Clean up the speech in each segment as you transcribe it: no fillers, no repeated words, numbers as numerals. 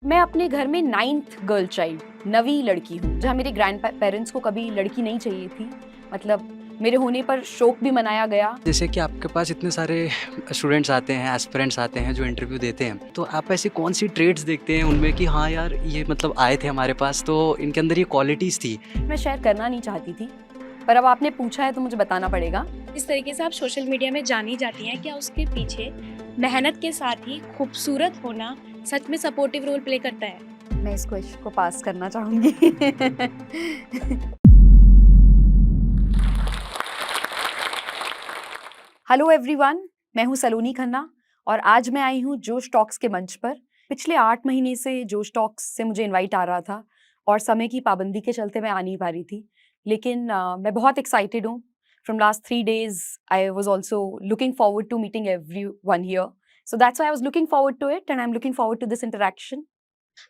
मैं अपने घर में 9th गर्ल चाइल्ड, 9वीं लड़की हूँ, जहाँ मेरे ग्रैंड पेरेंट्स को कभी लड़की नहीं चाहिए थी। मतलब मेरे होने पर शोक भी मनाया गया। जैसे कि आपके पास इतने सारे स्टूडेंट्स आते हैं, एस्पिरेंट्स आते हैं जो इंटरव्यू देते हैं, तो आप ऐसी कौन-सी ट्रेड्स देखते हैं उनमें कि हाँ यार, ये मतलब आए थे हमारे पास तो इनके अंदर ये क्वालिटीज़ थी? मैं शेयर करना नहीं चाहती थी, पर अब आपने पूछा है तो मुझे बताना पड़ेगा। इस तरीके से आप सोशल मीडिया में जानी जाती हैं, क्या उसके पीछे मेहनत के साथ ही खूबसूरत होना सच में सपोर्टिव रोल प्ले करता है? मैं इस क्वेश्चन को पास करना चाहूँगी। हेलो एवरीवन, मैं हूँ सलोनी खन्ना और आज मैं आई हूँ जोश टॉक्स के मंच पर। पिछले 8 महीने से जोश टॉक्स से मुझे इनवाइट आ रहा था और समय की पाबंदी के चलते मैं आ नहीं पा रही थी। लेकिन मैं बहुत एक्साइटेड हूँ। From last 3 days I was also looking forward to meeting everyone here. So that's why I was looking forward to it and I am looking forward to this interaction.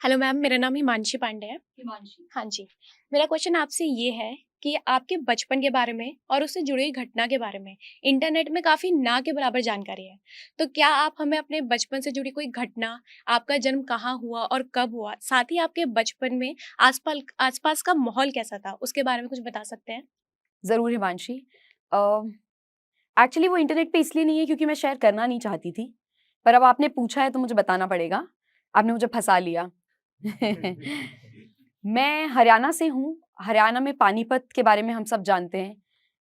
Hello ma'am, मेरा नाम हिमांशी पांडे है। हिमांशी। हाँ जी, मेरा question आपसे ये है कि आपके बचपन के बारे में और उससे जुड़ी हुई घटना के बारे में इंटरनेट में काफ़ी ना के बराबर जानकारी है। तो क्या आप हमें अपने बचपन से जुड़ी कोई घटना, आपका जन्म कहाँ हुआ और कब हुआ, साथ ही आपके बचपन में आस-पास का माहौल कैसा था, उसके बारे में कुछ बता सकते हैं? ज़रूर हिमांशी। एक्चुअली वो इंटरनेट पे इसलिए नहीं है क्योंकि मैं शेयर करना नहीं चाहती थी। पर अब आपने पूछा है तो मुझे बताना पड़ेगा। आपने मुझे फँसा लिया। मैं हरियाणा से हूँ। हरियाणा में पानीपत के बारे में हम सब जानते हैं,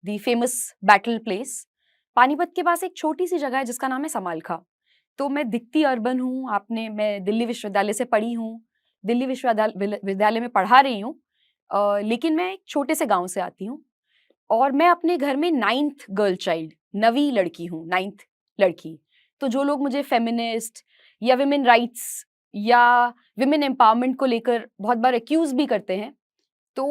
the famous battle place. Panipat के पास एक छोटी-सी जगह है जिसका नाम है समालखा। तो मैं दिखती अर्बन हूँ, मैं दिल्ली विश्वविद्यालय से पढ़ी हूँ। दिल्ली विश्वविद्यालय में पढ़ा रही हूँ। लेकिन मैं एक छोटे से गाँव से आती हूँ। और मैं अपने घर में 9th गर्ल चाइल्ड, 9वीं लड़की हूँ, 9th लड़की। तो जो लोग मुझे फेमिनिस्ट या वुमेन राइट्स या वुमेन एम्पावरमेंट को लेकर बहुत बार एक्यूज़ भी करते हैं। तो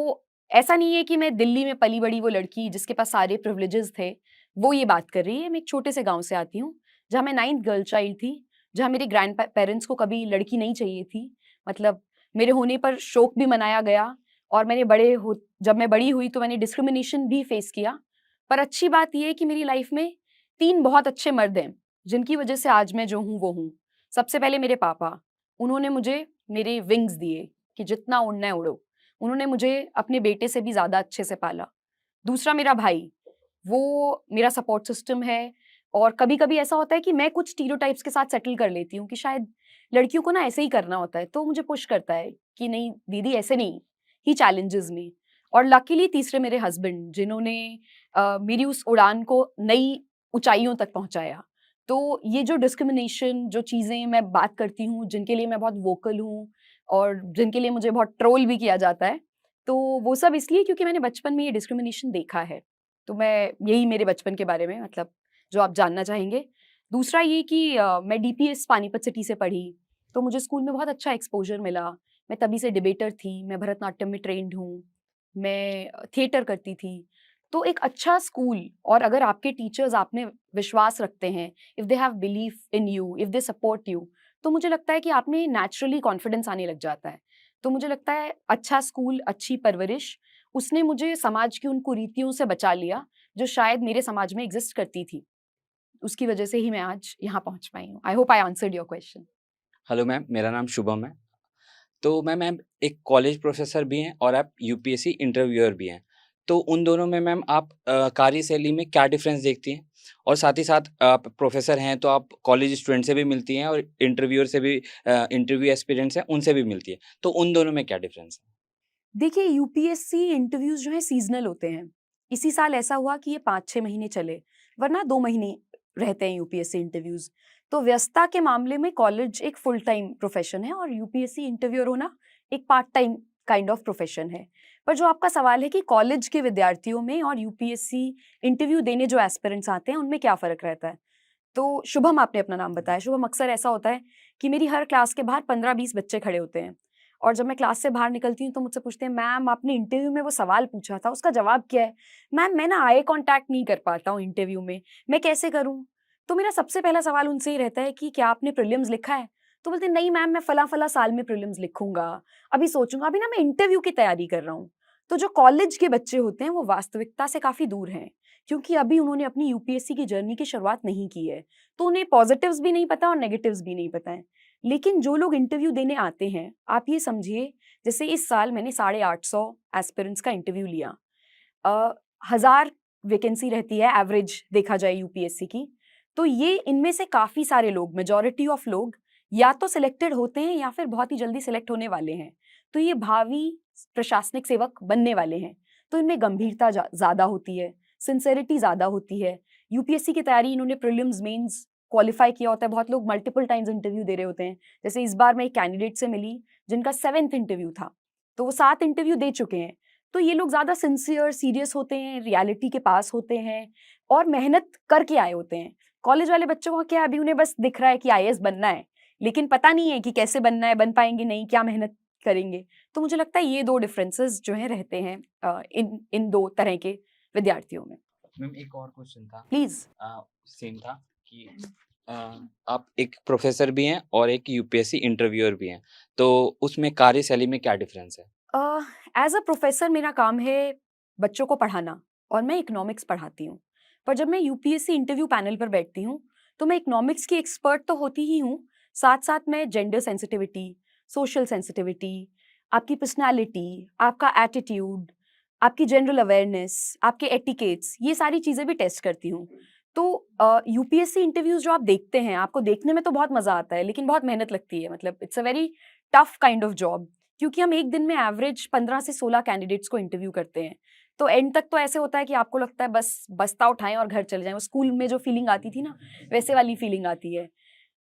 ऐसा नहीं है कि मैं दिल्ली में पली-बड़ी वो लड़की जिसके पास सारे प्रिविलेजेस थे, वो ये बात कर रही है। मैं एक छोटे से गाँव से आती हूँ, जहाँ मैं 9th गर्ल चाइल्ड थी, जहाँ मेरे ग्रैंड पेरेंट्स को कभी लड़की नहीं चाहिए थी। मतलब मेरे होने पर शोक भी मनाया गया और जब मैं बड़ी हुई तो मैंने डिस्क्रिमिनेशन भी फेस किया। पर अच्छी बात ये है कि मेरी लाइफ में 3 बहुत अच्छे मर्द हैं, जिनकी वजह से आज मैं जो हूँ, वो हूँ। सबसे पहले मेरे पापा, उन्होंने मुझे मेरे विंग्स दिए कि जितना उड़ना है उड़ो। उन्होंने मुझे अपने बेटे से भी ज़्यादा अच्छे से पाला। दूसरा मेरा भाई, वो मेरा सपोर्ट सिस्टम है और कभी-कभी ऐसा होता है कि मैं कुछ स्टीरियोटाइप्स के साथ सेटल कर लेती हूँ कि शायद लड़कियों को ना ऐसे ही करना होता है, तो मुझे पुश करता है कि नहीं दीदी ऐसे नहीं, ही चैलेंजेस मी। और लकीली तीसरे मेरे हस्बैंड जिन्होंने मेरी उस उड़ान को नई ऊँचाइयों तक पहुँचाया। तो ये जो डिस्क्रिमिनेशन, जो चीज़ें मैं बात करती हूँ, जिनके लिए मैं बहुत वोकल हूँ और जिनके लिए मुझे बहुत ट्रोल भी किया जाता है, तो वो सब इसलिए क्योंकि मैंने बचपन में ये डिस्क्रिमिनेशन देखा है। तो मैं यही मेरे बचपन के बारे में मतलब जो आप जानना चाहेंगे। दूसरा ये कि मैं डीपीएस पानीपत सिटी से पढ़ी, तो मुझे स्कूल में बहुत अच्छा एक्सपोज़र मिला। मैं तभी से डिबेटर थी, मैं भरतनाट्यम में ट्रेन्ड हूँ, मैं थिएटर करती थी। तो एक अच्छा स्कूल और अगर आपके टीचर्स आप में विश्वास रखते हैं, if they have belief in you, if they support you, तो मुझे लगता है कि आप में नेचुरली कॉन्फिडेंस आने लग जाता है। तो मुझे लगता है अच्छा स्कूल, अच्छी परवरिश, उसने मुझे समाज की उन कुरीतियों से बचा लिया, जो शायद मेरे समाज में एग्ज़िस्ट करती थी। उसकी वजह से ही मैं आज यहाँ पहुँच पाई हूँ। I hope I answered your question. Hello ma'am, मेरा नाम शुभम है। तो मैम एक कॉलेज प्रोफ़ेसर भी हैं और आप यूपीएससी इंटरव्यूअर भी हैं। तो उन दोनों में मैम आप कार्यशैली में क्या डिफ़रेंस देखती हैं? और साथ ही साथ आप प्रोफ़ेसर हैं तो आप कॉलेज स्टूडेंट से भी मिलती हैं और इंटरव्यूअर से भी इंटरव्यू एस्पिरेंट्स हैं उनसे भी मिलती हैं। तो उन दोनों में क्या डिफ़रेंस है? देखिए, यूपीएससी इंटरव्यूज़ जो हैं सीज़नल होते हैं। इसी साल ऐसा हुआ कि ये 5-6 महीने चले, वरना 2 महीने रहते हैं यूपीएससी इंटरव्यूज़। तो व्यस्तता के मामले में कॉलेज एक फुल टाइम प्रोफ़ेशन है और यूपीएससी इंटरव्यूअर होना एक part time kind of profession है। पर जो आपका सवाल है कि कॉलेज के विद्यार्थियों में और यूपीएससी इंटरव्यू देने जो एस्पिरेंट्स आते हैं, उनमें क्या फ़र्क रहता है? तो शुभम आपने अपना नाम बताया। शुभम, अक्सर ऐसा होता है कि मेरी हर क्लास के बाहर 15-20 बच्चे खड़े होते हैं और जब मैं क्लास से बाहर निकलती हूँ तो मुझसे पूछते हैं, मैम आपने इंटरव्यू में वो सवाल पूछा था, उसका जवाब क्या है? मैम मैं ना आई कॉन्टैक्ट नहीं कर पाता हूँ इंटरव्यू में, मैं कैसे करूँ? तो मेरा सबसे पहला सवाल उनसे ही रहता है कि क्या आपने प्रीलिम्स लिखा है? तो बोलते हैं, नहीं मैम मैं फलाँ-फलाँ साल में प्रीलिम्स लिखूँगा, अभी सोचूँगा, अभी ना मैं इंटरव्यू की तैयारी कर रहा हूँ। तो जो कॉलेज के बच्चे होते हैं वो वास्तविकता से काफ़ी दूर हैं, क्योंकि अभी उन्होंने अपनी यूपीएससी की जर्नी की शुरुआत नहीं की है। तो उन्हें पॉज़िटिव्स भी नहीं पता और नेगेटिव्स भी नहीं पता है। लेकिन जो लोग इंटरव्यू देने आते हैं, आप ये समझिए जैसे इस साल मैंने 850 एस्पिरेंट्स का इंटरव्यू लिया। 1000 वैकेंसी रहती है एवरेज देखा जाए यूपीएससी की, तो ये इनमें से काफ़ी सारे लोग, मेजॉरिटी ऑफ लोग या तो सिलेक्टेड होते हैं या फिर बहुत ही जल्दी सिलेक्ट होने वाले हैं। तो ये भावी प्रशासनिक सेवक बनने वाले हैं, तो इनमें गंभीरता ज़्यादा होती है, सिंसेरिटी ज़्यादा होती है। यूपीएससी की तैयारी इन्होंने प्रीलिम्स मेंस क्वालिफाई किया होता है, बहुत लोग मल्टीपल टाइम्स इंटरव्यू दे रहे होते हैं। जैसे इस बार मैं एक कैंडिडेट से मिली जिनका 7th इंटरव्यू था, तो वो 7 इंटरव्यू दे चुके हैं। तो ये लोग ज़्यादा सिंसियर, सीरियस होते हैं, रियलिटी के पास होते हैं और मेहनत करके आए होते हैं। कॉलेज वाले बच्चों को क्या, अभी उन्हें बस दिख रहा है कि आईएएस बनना है, लेकिन पता नहीं है कि कैसे बनना है, बन पाएंगे नहीं, क्या मेहनत करेंगे। तो मुझे लगता है ये 2 डिफरेंसेस जो हैं रहते हैं इन 2 तरह के विद्यार्थियों में। मैम एक और क्वेश्चन था, प्लीज़। सेम था कि अ, आप एक प्रोफेसर भी हैं और एक यूपीएससी इंटरव्यूअर भी हैं, तो उसमें कार्यशैली में क्या डिफरेंस है? एज अ प्रोफेसर मेरा काम है बच्चों को पढ़ाना और मैं इकोनॉमिक्स पढ़ाती हूँ। पर जब मैं यूपीएससी इंटरव्यू पैनल पर बैठती हूँ तो मैं इकोनॉमिक्स की एक्सपर्ट तो होती ही हूँ, साथ साथ मैं जेंडर सेंसिटिविटी, सोशल सेंसिटिविटी, आपकी पर्सनालिटी, आपका एटीट्यूड, आपकी जनरल अवेयरनेस, आपके एटिकेट्स, ये सारी चीज़ें भी टेस्ट करती हूँ। तो यूपीएससी इंटरव्यूज जो आप देखते हैं, आपको देखने में तो बहुत मज़ा आता है, लेकिन बहुत मेहनत लगती है। मतलब it's a very tough kind of job, क्योंकि हम एक दिन में एवरेज 15 से 16 कैंडिडेट्स को इंटरव्यू करते हैं। तो एंड तक तो ऐसे होता है कि आपको लगता है बस बस्ता उठाएं और घर चले जाएं। वो स्कूल में जो फीलिंग आती थी ना, वैसे वाली फीलिंग आती है।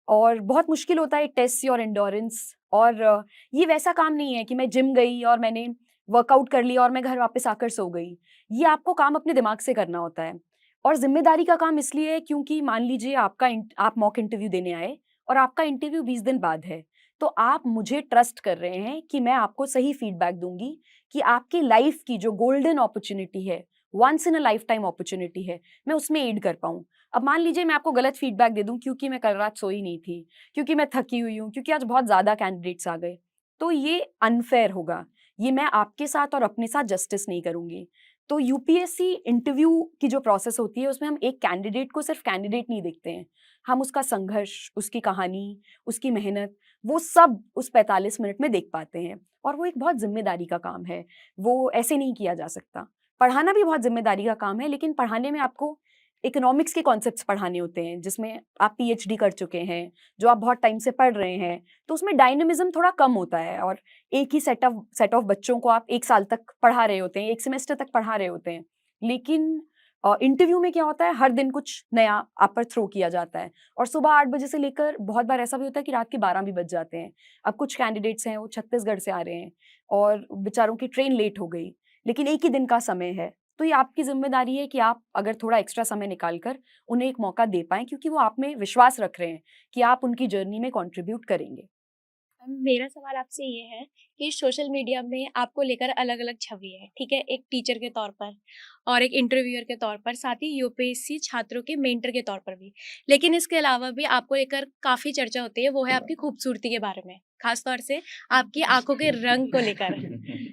और बहुत मुश्किल होता है टेस्ट योर एंडोरेंस। और ये वैसा काम नहीं है कि मैं जिम गई और मैंने वर्कआउट कर लिया और मैं घर वापस आकर सो गई। ये आपको काम अपने दिमाग से करना होता है। और जिम्मेदारी का काम इसलिए है क्योंकि मान लीजिए आप मॉक इंटरव्यू देने आए और आपका इंटरव्यू 20 दिन बाद है, तो आप मुझे ट्रस्ट कर रहे हैं कि मैं आपको सही फीडबैक दूंगी कि आपकी लाइफ की जो गोल्डन अपॉर्चुनिटी है, once in a life time opportunity है, मैं उसमें एड कर पाऊँ। अब मान लीजिए मैं आपको गलत फीडबैक दे दूं क्योंकि मैं कल रात सोई नहीं थी, क्योंकि मैं थकी हुई हूँ, क्योंकि आज बहुत ज़्यादा कैंडिडेट्स आ गए, तो ये अनफेयर होगा। ये मैं आपके साथ और अपने साथ जस्टिस नहीं करूँगी। तो यूपीएससी इंटरव्यू की जो प्रोसेस होती है उसमें हम एक कैंडिडेट को सिर्फ कैंडिडेट नहीं देखते हैं, हम उसका संघर्ष, उसकी कहानी, उसकी मेहनत, वो सब उस 45 मिनट में देख पाते हैं। और वो एक बहुत जिम्मेदारी का काम है, वो ऐसे नहीं किया जा सकता। पढ़ाना भी बहुत जिम्मेदारी का काम है, लेकिन पढ़ाने में आपको इकोनॉमिक्स के कॉन्सेप्ट्स पढ़ाने होते हैं जिसमें आप पीएचडी कर चुके हैं, जो आप बहुत टाइम से पढ़ रहे हैं, तो उसमें डायनेमिज्म थोड़ा कम होता है। और एक ही सेट ऑफ बच्चों को आप 1 साल तक पढ़ा रहे होते हैं, 1 सेमेस्टर तक पढ़ा रहे होते हैं। लेकिन इंटरव्यू में क्या होता है, हर दिन कुछ नया आप पर थ्रो किया जाता है। और सुबह 8 बजे से लेकर बहुत बार ऐसा भी होता है कि रात के 12 भी बज जाते हैं। अब कुछ कैंडिडेट्स हैं वो छत्तीसगढ़ से आ रहे हैं और बेचारों की ट्रेन लेट हो गई, लेकिन एक ही दिन का समय है। तो ये आपकी ज़िम्मेदारी है कि आप अगर थोड़ा एक्स्ट्रा समय निकाल कर उन्हें एक मौका दे पाएँ, क्योंकि वो आप में विश्वास रख रहे हैं कि आप उनकी जर्नी में कंट्रीब्यूट करेंगे। मेरा सवाल आपसे ये है कि सोशल मीडिया में आपको लेकर अलग-अलग छवि है, ठीक है? एक टीचर के तौर पर और एक इंटरव्यूअर के तौर पर, साथ ही यूपीएससी छात्रों के मेंटर के तौर पर भी। लेकिन इसके अलावा भी आपको लेकर काफ़ी चर्चा होती है, वो है आपकी खूबसूरती के बारे में, ख़ास तौर से आपकी आँखों के रंग को लेकर।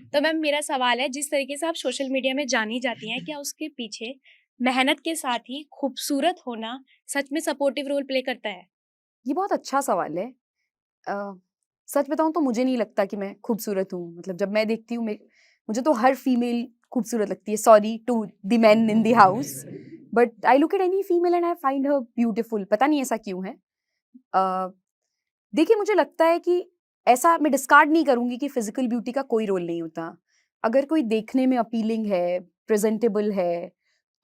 तो मैम मेरा सवाल है, जिस तरीके से आप सोशल मीडिया में जानी जाती हैं, क्या उसके पीछे मेहनत के साथ ही खूबसूरत होना सच में सपोर्टिव रोल प्ले करता है? ये बहुत अच्छा सवाल है। अ, सच बताऊँ तो मुझे नहीं लगता कि मैं खूबसूरत हूँ। मतलब जब मैं देखती हूँ, मुझे तो हर फीमेल खूबसूरत लगती है। Sorry to the men in the house, but I look at any female and I find her beautiful. पता नहीं ऐसा क्यों है। अ, देखिए, मुझे लगता है कि ऐसा मैं डिस्कार्ड नहीं करूँगी कि फिज़िकल ब्यूटी का कोई रोल नहीं होता। अगर कोई देखने में अपीलिंग है, प्रेज़ेंटेबल है,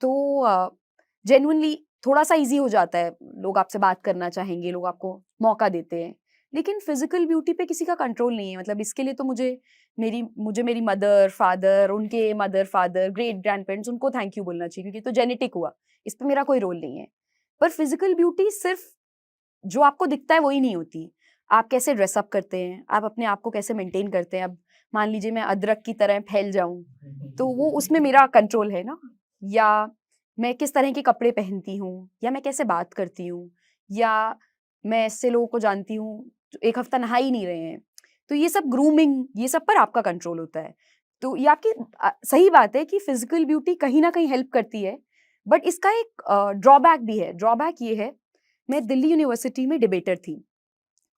तो जेन्युइनली थोड़ा-सा ईज़ी हो जाता है। लोग आपसे बात करना चाहेंगे, लोग आपको मौका देते हैं। लेकिन फिज़िकल ब्यूटी पे किसी का कंट्रोल नहीं है। मतलब इसके लिए तो मुझे मेरी मदर, फादर, उनके मदर, फादर, ग्रेट ग्रैंडपेरेंट्स, उनको थैंक यू बोलना चाहिए, क्योंकि तो जेनेटिक हुआ। इस पे मेरा कोई रोल नहीं है। पर फिज़िकल ब्यूटी सिर्फ़ जो आपको दिखता है वही नहीं होती। आप कैसे ड्रेस अप करते हैं, आप अपने आप को कैसे मेंटेन करते हैं। अब मान लीजिए मैं अदरक की तरह फैल जाऊँ, तो वो उसमें मेरा कंट्रोल है ना। या मैं किस तरह के कपड़े पहनती हूँ, या मैं कैसे बात करती हूँ, या मैं ऐसे लोगों को जानती हूँ जो 1 हफ्ता नहा ही नहीं रहे हैं। तो ये सब ग्रूमिंग, ये सब पर आपका कंट्रोल होता है। तो ये आपकी सही बात है कि फिज़िकल ब्यूटी कहीं न कहीं हेल्प करती है, बट इसका एक ड्रॉबैक भी है। ड्रॉबैक ये है, मैं दिल्ली यूनिवर्सिटी में डिबेटर थी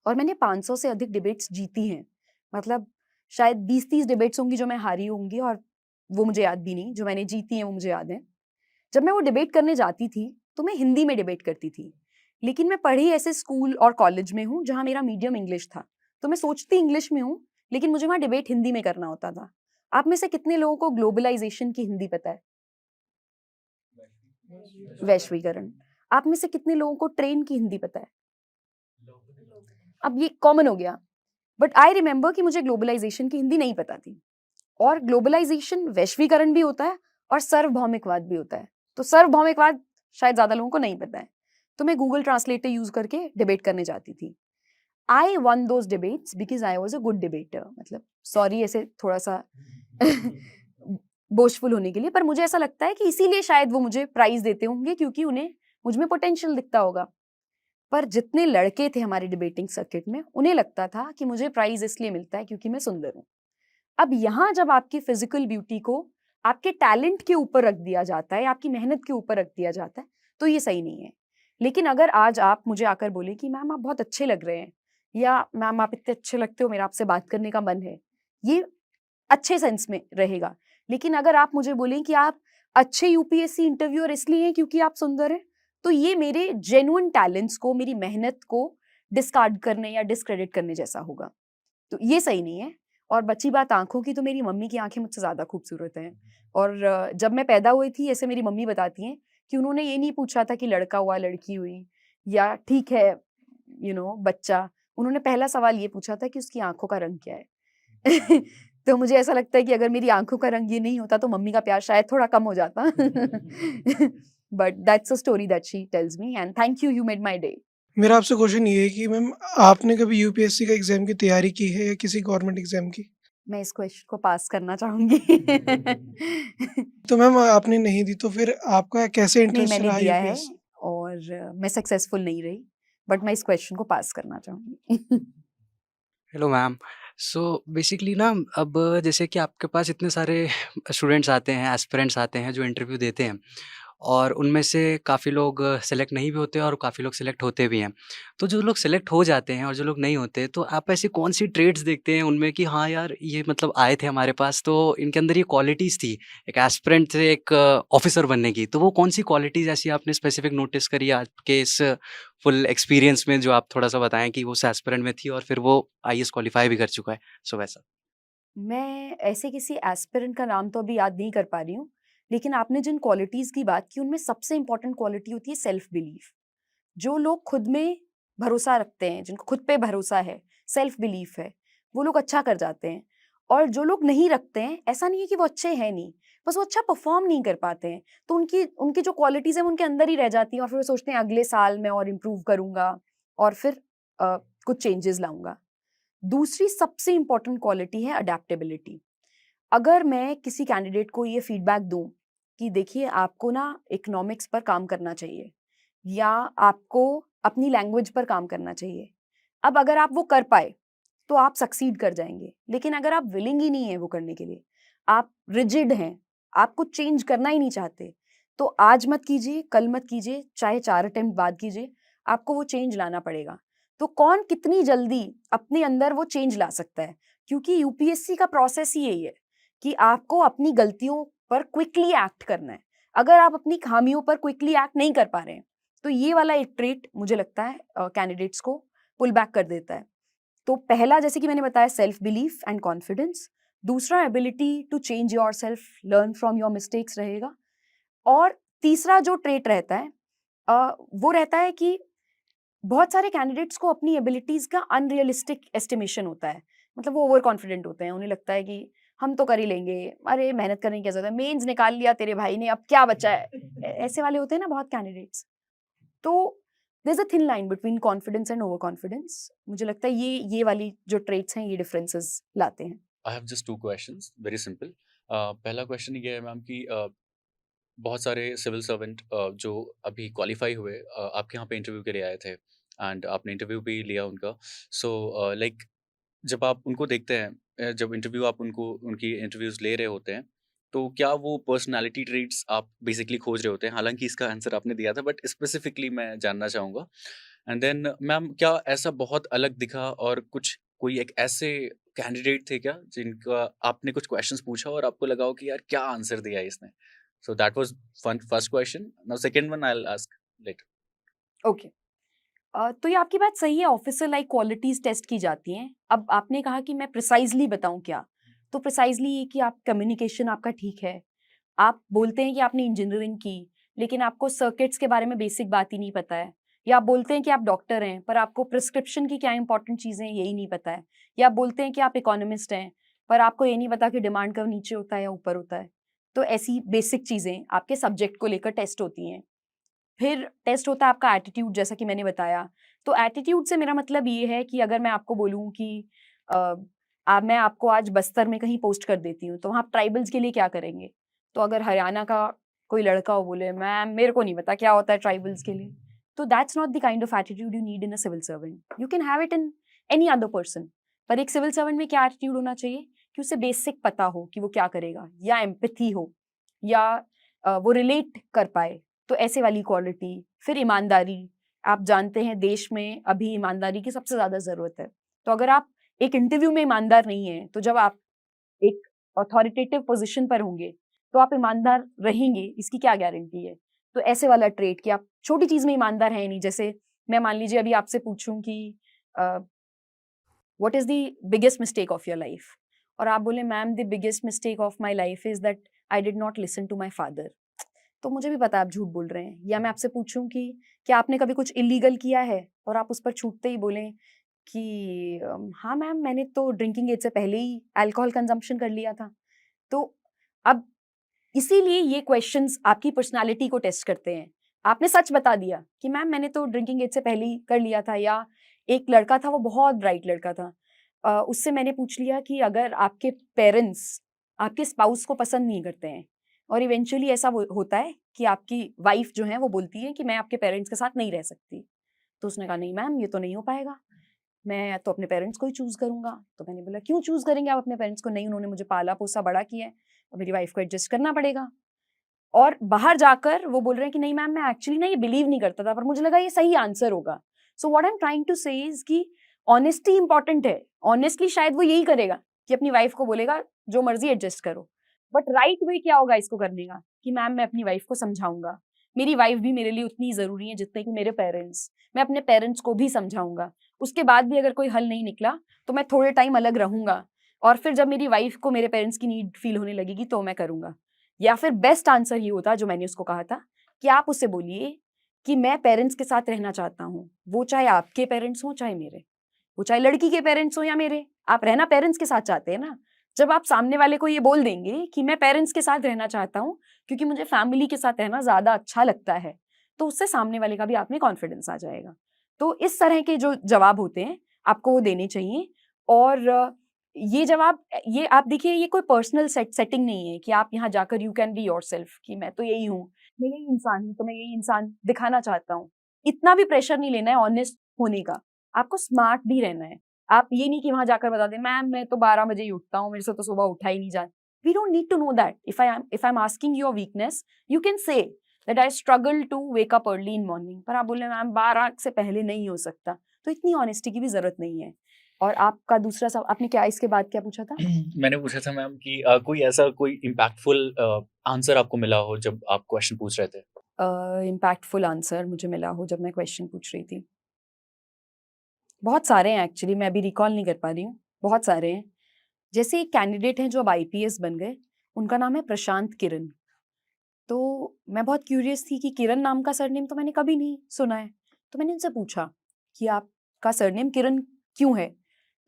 और मैंने 500 से अधिक डिबेट्स जीती हैं। मतलब शायद 20-30 डिबेट्स होंगी जो मैं हारी होंगी, और वो मुझे याद भी नहीं। जो मैंने जीती हैं वो मुझे याद है। जब मैं वो डिबेट करने जाती थी तो मैं हिंदी में डिबेट करती थी, लेकिन मैं पढ़ी ऐसे स्कूल और कॉलेज में हूँ जहाँ मेरा मीडियम इंग्लिश था। तो मैं सोचती इंग्लिश में हूँ, लेकिन मुझे वहाँ डिबेट हिंदी में करना होता था। आप में से कितने लोगों को ग्लोबलाइजेशन की हिंदी पता है? वैश्वीकरण। आप में से कितने लोगों को ट्रेन की हिंदी पता है? अब ये कॉमन हो गया, बट आई रिमेंबर कि मुझे ग्लोबलाइजेशन की हिंदी नहीं पता थी। और ग्लोबलाइजेशन वैश्वीकरण भी होता है और सार्वभौमिकवाद भी होता है। तो सार्वभौमिकवाद शायद ज्यादा लोगों को नहीं पता है। तो मैं गूगल ट्रांसलेटर यूज करके डिबेट करने जाती थी। I one those debates because I was a good debater. मतलब सॉरी ऐसे थोड़ा सा बोझफुल होने के लिए, पर मुझे ऐसा लगता है कि इसीलिए शायद वो मुझे प्राइज देते होंगे, क्योंकि उन्हें मुझ में पोटेंशियल दिखता होगा। पर जितने लड़के थे हमारे डिबेटिंग सर्किट में, उन्हें लगता था कि मुझे प्राइज इसलिए मिलता है क्योंकि मैं सुंदर हूँ। अब यहाँ जब आपकी फिजिकल ब्यूटी को आपके टैलेंट के ऊपर रख दिया जाता है, आपकी मेहनत के ऊपर रख दिया जाता है, तो ये सही नहीं है। लेकिन अगर आज आप मुझे आकर बोले कि मैम आप बहुत अच्छे लग रहे हैं, या मैम आप इतने अच्छे लगते हो, मेरा आपसे बात करने का मन है, ये अच्छे सेंस में रहेगा। लेकिन अगर आप मुझे बोलें कि आप अच्छे यूपीएससी इंटरव्यूअर इसलिए हैं क्योंकि आप सुंदर हैं, तो ये मेरे जेन्युइन टैलेंट्स को, मेरी मेहनत को डिस्कार्ड करने या डिस्क्रेडिट करने जैसा होगा। तो ये सही नहीं है। और बची बात आंखों की, तो मेरी मम्मी की आंखें मुझसे ज़्यादा खूबसूरत हैं। और जब मैं पैदा हुई थी, ऐसे मेरी मम्मी बताती हैं कि उन्होंने ये नहीं पूछा था कि लड़का हुआ लड़की हुई, या ठीक है बच्चा। उन्होंने पहला सवाल ये पूछा था कि उसकी आंखों का रंग क्या है। तो मुझे ऐसा लगता है कि अगर मेरी आंखों का रंग ये नहीं होता तो मम्मी का प्यार शायद थोड़ा कम हो जाता। But that's a story that she tells me, and thank you, you made my day. मेरा आपसे क्वेश्चन ये है कि मैम आपने कभी यूपीएससी का एग्जाम की तैयारी की है या किसी गवर्नमेंट एग्जाम की? मैं इस क्वेश्चन को पास करना चाहूंगी। तो मैम आपने नहीं दी, तो फिर आपका कैसे नहीं, इंटरेस्ट मैंने रहा दिया है यूपीएससी? और मैं सक्सेसफुल नहीं रही, बट मैं इस क्वेश्चन को पास करना चाहूंगी। Hello ma'am. सो बेसिकली ना, अब जैसे कि आपके पास इतने सारे स्टूडेंट्स आते हैं, एस्पिरेंट्स आते हैं जो इंटरव्यू देते हैं, और उनमें से काफ़ी लोग सेलेक्ट नहीं भी होते और काफ़ी लोग सेलेक्ट होते भी हैं। तो जो लोग सेलेक्ट हो जाते हैं और जो लोग नहीं होते, तो आप ऐसी कौन-सी ट्रेड्स देखते हैं उनमें कि हाँ यार, ये मतलब आए थे हमारे पास तो इनके अंदर ये क्वालिटीज़ थी, एक एस्पिरेंट से एक ऑफ़िसर बनने की। तो वो कौन-सी क्वालिटीज़ ऐसी आपने स्पेसिफ़िक नोटिस करी आपके इस फुल एक्सपीरियंस में, जो आप थोड़ा-सा बताएँ कि वो उस एस्पिरेंट में थी और फिर वो आईएएस क्वालीफाई भी कर चुका है? सो वैसा। मैं ऐसे किसी एस्पिरेंट का नाम तो अभी याद नहीं कर पा रही हूँ, लेकिन आपने जिन क्वालिटीज़ की बात की, उनमें सबसे इम्पोर्टेंट क्वालिटी होती है सेल्फ बिलीफ। जो लोग खुद में भरोसा रखते हैं, जिनको खुद पे भरोसा है, सेल्फ बिलीफ है, वो लोग अच्छा कर जाते हैं। और जो लोग नहीं रखते हैं, ऐसा नहीं है कि वो अच्छे हैं नहीं, बस वो अच्छा परफॉर्म नहीं कर पाते हैं। तो उनकी उनकी जो क्वालिटीज़ हैं, वो उनके अंदर ही रह जाती हैं, और फिर वो सोचते हैं अगले साल मैं और इम्प्रूव करूँगा, और फिर कुछ चेंजेस लाऊँगा। दूसरी सबसे इम्पोर्टेंट क्वालिटी है अडेप्टेबिलिटी। अगर मैं किसी कैंडिडेट को ये फीडबैक दूं कि देखिए आपको ना इकोनॉमिक्स पर काम करना चाहिए, या आपको अपनी लैंग्वेज पर काम करना चाहिए, अब अगर आप वो कर पाए तो आप सक्सीड कर जाएंगे। लेकिन अगर आप विलिंग ही नहीं है वो करने के लिए, आप रिजिड हैं, आप कुछ चेंज करना ही नहीं चाहते, तो आज मत कीजिए, कल मत कीजिए, चाहे 4 अटेम्प्ट बाद कीजिए, आपको वो चेंज लाना पड़ेगा। तो कौन कितनी जल्दी अपने अंदर वो चेंज ला सकता है? क्योंकि यूपीएससी का प्रोसेस ही यही है कि आपको अपनी गलतियों पर क्विकली एक्ट करना है। अगर आप अपनी खामियों पर क्विकली एक्ट नहीं कर पा रहे हैं, तो ये वाला एक ट्रेट मुझे लगता है कैंडिडेट्स को पुल बैक कर देता है। तो पहला, जैसे कि मैंने बताया, सेल्फ बिलीफ एंड कॉन्फिडेंस। दूसरा, ability to change yourself, learn from your mistakes रहेगा। और तीसरा जो ट्रेट रहता है वो रहता है कि बहुत सारे कैंडिडेट्स को अपनी एबिलिटीज का अनरियलिस्टिक एस्टिमेशन होता है। मतलब वो ओवर कॉन्फिडेंट होते हैं, उन्हें लगता है कि हम तो कर ही लेंगे, अरे मेहनत करने की क्या जरूरत है, मेंस निकाल लिया तेरे भाई ने, अब क्या बचा है। ऐसे वाले होते हैं ना बहुत कैंडिडेट्स। तो there is a thin line between confidence and over confidence. मुझे लगता है ये वाली जो ट्रेट्स हैं, ये डिफरेंसेस लाते हैं। I have just 2 questions, very simple. पहला क्वेश्चन ये है मैम कि बहुत सारे सिविल सर्वेंट जो अभी क्वालिफाई हुए आपके यहाँ पे इंटरव्यू के लिए आए थे एंड आपने इंटरव्यू भी लिया उनका। सो लाइक जब आप उनको देखते हैं, जब इंटरव्यू आप उनको उनकी इंटरव्यूज़ ले रहे होते हैं, तो क्या वो पर्सनैलिटी ट्रेट्स आप बेसिकली खोज रहे होते हैं? हालाँकि इसका आंसर आपने दिया था बट स्पेसिफिकली मैं जानना चाहूँगा। एंड देन मैम क्या ऐसा बहुत अलग दिखा और कुछ कोई एक ऐसे कैंडिडेट थे क्या जिनका आपने कुछ क्वेश्चंस पूछा और आपको लगा हो कि यार क्या आंसर दिया है इसने? So that was fun first question. Now second one I will ask later. Okay. तो ये आपकी बात सही है, ऑफिसर लाइक क्वालिटीज टेस्ट की जाती हैं। अब आपने कहा कि मैं प्रिसाइजली बताऊं क्या, तो प्रिसाइजली ये कि आप कम्युनिकेशन आपका ठीक है, आप बोलते हैं कि आपने इंजीनियरिंग की लेकिन आपको सर्किट्स के बारे में बेसिक बात ही नहीं पता है, या आप बोलते हैं कि आप डॉक्टर हैं पर आपको प्रिस्क्रिप्शन की क्या इंपॉर्टेंट चीज़ें हैं यही नहीं पता है, या आप बोलते हैं कि आप इकोनॉमिस्ट हैं पर आपको ये नहीं पता कि डिमांड कब नीचे होता है या ऊपर होता है। तो ऐसी बेसिक चीज़ें आपके सब्जेक्ट को लेकर टेस्ट होती हैं। फिर टेस्ट होता है आपका एटीट्यूड, जैसा कि मैंने बताया। तो एटीट्यूड से मेरा मतलब ये है कि अगर मैं आपको बोलूँ कि मैं आपको आज बस्तर में कहीं पोस्ट कर देती हूँ तो वहाँ आप ट्राइबल्स के लिए क्या करेंगे? तो अगर हरियाणा का कोई लड़का हो बोले मैम मेरे को नहीं पता क्या होता है ट्राइबल्स के लिए, तो that's not the kind of attitude you need in a civil servant. You can have it in any other person, पर एक सिविल सर्वेंट में क्या एटीट्यूड होना चाहिए कि उसे बेसिक पता हो कि वो क्या करेगा, या एम्पैथी हो, या वो रिलेट कर पाए, तो ऐसे वाली क्वालिटी। फिर ईमानदारी, आप जानते हैं देश में अभी ईमानदारी की सबसे ज़्यादा ज़रूरत है। तो अगर आप एक इंटरव्यू में ईमानदार नहीं हैं, तो जब आप एक अथॉरिटेटिव पोजीशन पर होंगे तो आप ईमानदार रहेंगे, इसकी क्या गारंटी है? तो ऐसे वाला ट्रेट कि आप छोटी चीज़ में ईमानदार हैं नहीं। जैसे मैं मान लीजिए अभी आपसे पूछूं कि what is the biggest mistake of your life, और आप बोले ma'am the biggest mistake of my life is that I did not listen to my father, तो मुझे भी पता है आप झूठ बोल रहे हैं। या मैं आपसे पूछूं कि क्या आपने कभी कुछ इलीगल किया है, और आप उस पर छूटते ही बोलें कि हाँ मैम मैंने तो ड्रिंकिंग एज से पहले ही अल्कोहल कंजम्पशन कर लिया था। तो अब इसीलिए ये क्वेश्चंस आपकी पर्सनालिटी को टेस्ट करते हैं। आपने सच बता दिया कि मैम मैंने तो ड्रिंकिंग एज से पहले ही कर लिया था, या एक लड़का था वो बहुत ब्राइट लड़का था, उससे मैंने पूछ लिया कि अगर आपके पेरेंट्स आपके स्पाउस को पसंद नहीं करते हैं और इवेंचुअली ऐसा होता है कि आपकी वाइफ जो है वो बोलती है कि मैं आपके पेरेंट्स के साथ नहीं रह सकती, तो उसने कहा नहीं मैम ये तो नहीं हो पाएगा, मैं तो अपने पेरेंट्स को ही चूज करूंगा। तो मैंने बोला क्यों चूज करेंगे आप अपने पेरेंट्स को? नहीं, उन्होंने मुझे पाला पोसा बड़ा किया है, तो मेरी वाइफ को एडजस्ट करना पड़ेगा। और बाहर जाकर वो बोल रहे हैं कि नहीं मैम मैं एक्चुअली ना ये बिलीव नहीं करता था, पर मुझे लगा ये सही आंसर होगा। So what I am trying to say is कि ऑनेस्टी इंपॉर्टेंट है। ऑनेस्टली शायद वो यही करेगा कि अपनी वाइफ को बोलेगा जो मर्जी एडजस्ट करो, बट राइट वे क्या होगा इसको करने का कि मैम मैं अपनी वाइफ को समझाऊंगा, मेरी वाइफ भी मेरे लिए उतनी जरूरी है जितने कि मेरे पेरेंट्स, मैं अपने पेरेंट्स को भी समझाऊंगा। उसके बाद भी अगर कोई हल नहीं निकला तो मैं थोड़े टाइम अलग रहूंगा, और फिर जब मेरी वाइफ को मेरे पेरेंट्स की नीड फील होने लगेगी तो मैं करूंगा। या फिर बेस्ट आंसर ये होता जो मैंने उसको कहा था कि आप उससे बोलिए कि मैं पेरेंट्स के साथ रहना चाहता हूँ, वो चाहे आपके पेरेंट्स हो चाहे मेरे, वो चाहे लड़की के पेरेंट्स हो या मेरे, आप रहना पेरेंट्स के साथ चाहते हैं ना। जब आप सामने वाले को ये बोल देंगे कि मैं पेरेंट्स के साथ रहना चाहता हूँ क्योंकि मुझे फैमिली के साथ रहना ज्यादा अच्छा लगता है, तो उससे सामने वाले का भी आप में कॉन्फिडेंस आ जाएगा। तो इस तरह के जो जवाब होते हैं आपको वो देने चाहिए। और ये जवाब, ये आप देखिए ये कोई पर्सनल सेटिंग नहीं है कि आप यहाँ जाकर यू कैन बी योरसेल्फ कि मैं तो यही हूँ, मैं यही इंसान हूँ, तो मैं यही इंसान दिखाना चाहता हूँ। इतना भी प्रेशर नहीं लेना है ऑनेस्ट होने का, आपको स्मार्ट भी रहना है। आप ये नहीं कि वहां जाकर बता दें मैम मैं तो 12 बजे ही उठता हूँ, मेरे से तो सुबह उठा ही नहीं जाता। We don't need to know that. If I am asking your weakness you can say that I struggle to wake up early in morning, पर आप बोले मैम 12 से पहले नहीं हो सकता, तो इतनी ऑनेस्टी की भी जरूरत नहीं है। और आपका दूसरा सवाल आपने क्या इसके बाद क्या पूछा था? मैंने पूछा था मैम कि कोई ऐसा कोई इम्पैक्टफुल आंसर आपको मिला हो जब आप क्वेश्चन पूछ रहे थे? इम्पैक्टफुल आंसर मुझे मिला हो जब मैं क्वेश्चन पूछ रही थी, बहुत सारे हैं एक्चुअली, मैं अभी रिकॉल नहीं कर पा रही हूँ, बहुत सारे हैं। जैसे एक कैंडिडेट हैं जो अब आईपीएस बन गए, उनका नाम है प्रशांत किरण। तो मैं बहुत क्यूरियस थी कि किरण नाम का सरनेम तो मैंने कभी नहीं सुना है, तो मैंने उनसे पूछा कि आपका सरनेम किरण क्यों है?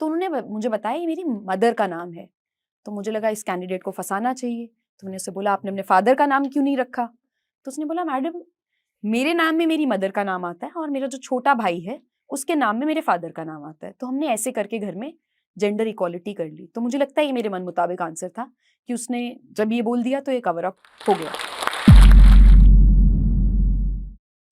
तो उन्होंने मुझे बताया ये मेरी मदर का नाम है। तो मुझे लगा इस कैंडिडेट को फंसाना चाहिए, तो मैंने उससे बोला आपने अपने फादर का नाम क्यों नहीं रखा? तो उसने बोला मैडम मेरे नाम में मेरी मदर का नाम आता है और मेरा जो छोटा भाई है उसके नाम में मेरे फादर का नाम आता है, तो हमने ऐसे करके घर में जेंडर इक्वालिटी कर ली। तो मुझे लगता है ये मेरे मन मुताबिक आंसर था कि उसने जब ये बोल दिया तो ये कवर अप हो गया।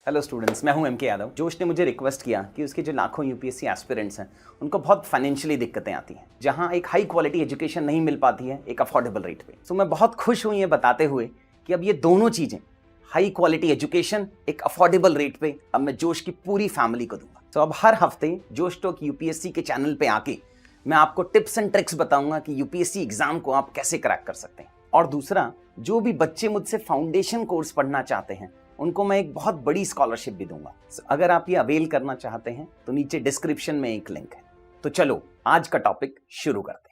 हेलो स्टूडेंट्स, मैं हूं एम के यादव। जोश ने मुझे रिक्वेस्ट किया कि उसके जो लाखों यूपीएससी एस्पिरेंट्स हैं उनको बहुत फाइनेंशियली दिक्कतें आती हैं, जहां एक हाई क्वालिटी एजुकेशन नहीं मिल पाती है एक अफोर्डेबल रेट पे। सो मैं बहुत खुश हूं ये बताते हुए कि अब ये दोनों चीज़ें, हाई क्वालिटी एजुकेशन एक अफोर्डेबल रेट पे, अब मैं जोश की पूरी फैमिली को दूंगा। तो अब हर हफ्ते जोश टॉक यूपीएससी के चैनल पे आके मैं आपको टिप्स एंड ट्रिक्स बताऊंगा कि यूपीएससी एग्जाम को आप कैसे क्रैक कर सकते हैं। और दूसरा, जो भी बच्चे मुझसे फाउंडेशन कोर्स पढ़ना चाहते हैं उनको मैं एक बहुत बड़ी स्कॉलरशिप भी दूंगा। अगर आप ये अवेल करना चाहते हैं तो नीचे डिस्क्रिप्शन में एक लिंक है। तो चलो आज का टॉपिक शुरू करते हैं।